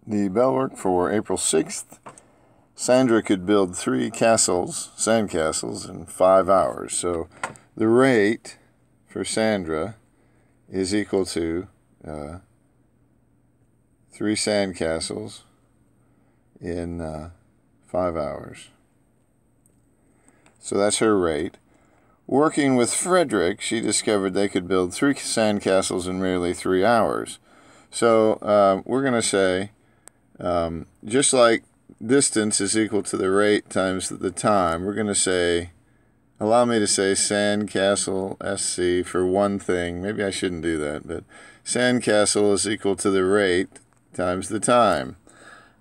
The bell work for April 6th. Sandra could build 3 castles, sand castles, in 5 hours. So the rate for Sandra is equal to 3 sand castles in 5 hours. So that's her rate. Working with Frederick, she discovered they could build 3 sand castles in merely 3 hours. So we're going to say, just like distance is equal to the rate times the time, we're going to say, allow me to say sandcastle SC for one thing. Maybe I shouldn't do that, but sandcastle is equal to the rate times the time.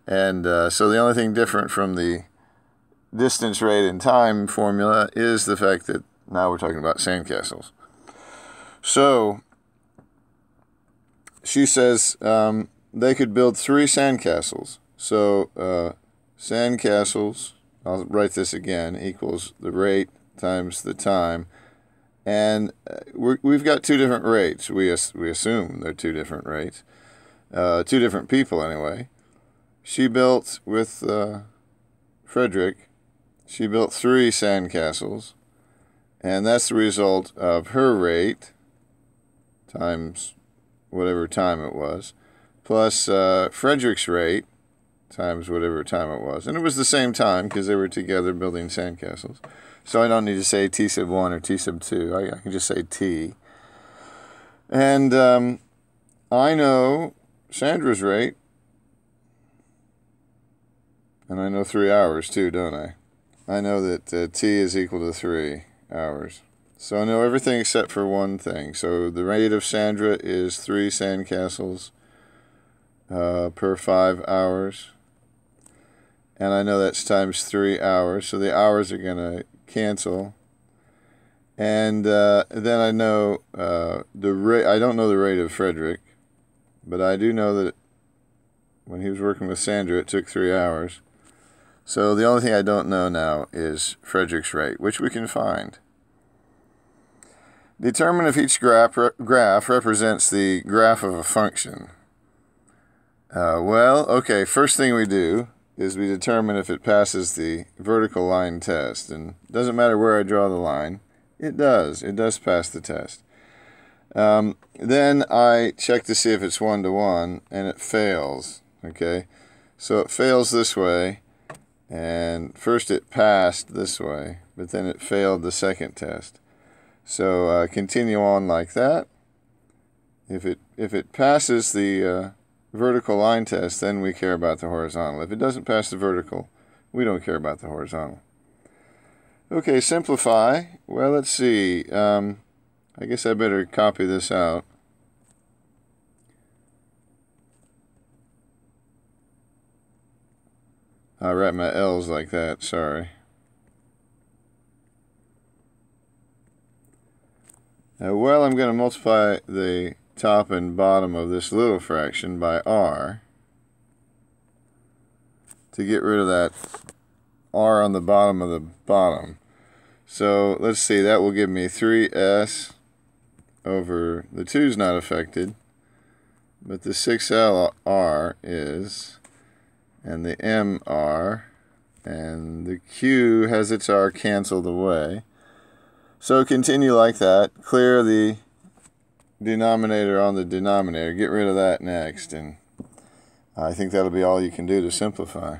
And so the only thing different from the distance, rate, and time formula is the fact that now we're talking about sandcastles. So she says they could build 3 sandcastles. So sandcastles, I'll write this again, equals the rate times the time. And we've got 2 different rates. We assume they're 2 different rates. 2 different people, anyway. She built with Frederick, she built 3 sandcastles. And that's the result of her rate times whatever time it was, plus Frederick's rate times whatever time it was. And it was the same time because they were together building sandcastles. So I don't need to say T sub 1 or T sub 2. I can just say T. And I know Sandra's rate. And I know 3 hours too, don't I? I know that T is equal to 3 hours. So I know everything except for one thing. So the rate of Sandra is 3 sandcastles per 5 hours. And I know that's times 3 hours. So the hours are going to cancel. And then I know the rate. I don't know the rate of Frederick, but I do know that when he was working with Sandra, it took 3 hours. So the only thing I don't know now is Frederick's rate, which we can find. Determine if each graph represents the graph of a function. Well, okay, first thing we do is we determine if it passes the vertical line test. And it doesn't matter where I draw the line. It does. It does pass the test. Then I check to see if it's 1-to-1, and it fails. Okay, so it fails this way. And first it passed this way, but then it failed the second test. So continue on like that. If it passes the vertical line test, then we care about the horizontal. If it doesn't pass the vertical, we don't care about the horizontal. Okay, simplify. Well, let's see. I guess I better copy this out. I write my L's like that, sorry. Well, I'm going to multiply the top and bottom of this little fraction by r to get rid of that r on the bottom of the bottom. So let's see, that will give me 3s over, the 2's not affected, but the 6lr is, and the mr, and the q has its r canceled away. So continue like that. Clear the denominator on the denominator. Get rid of that next, and I think that'll be all you can do to simplify.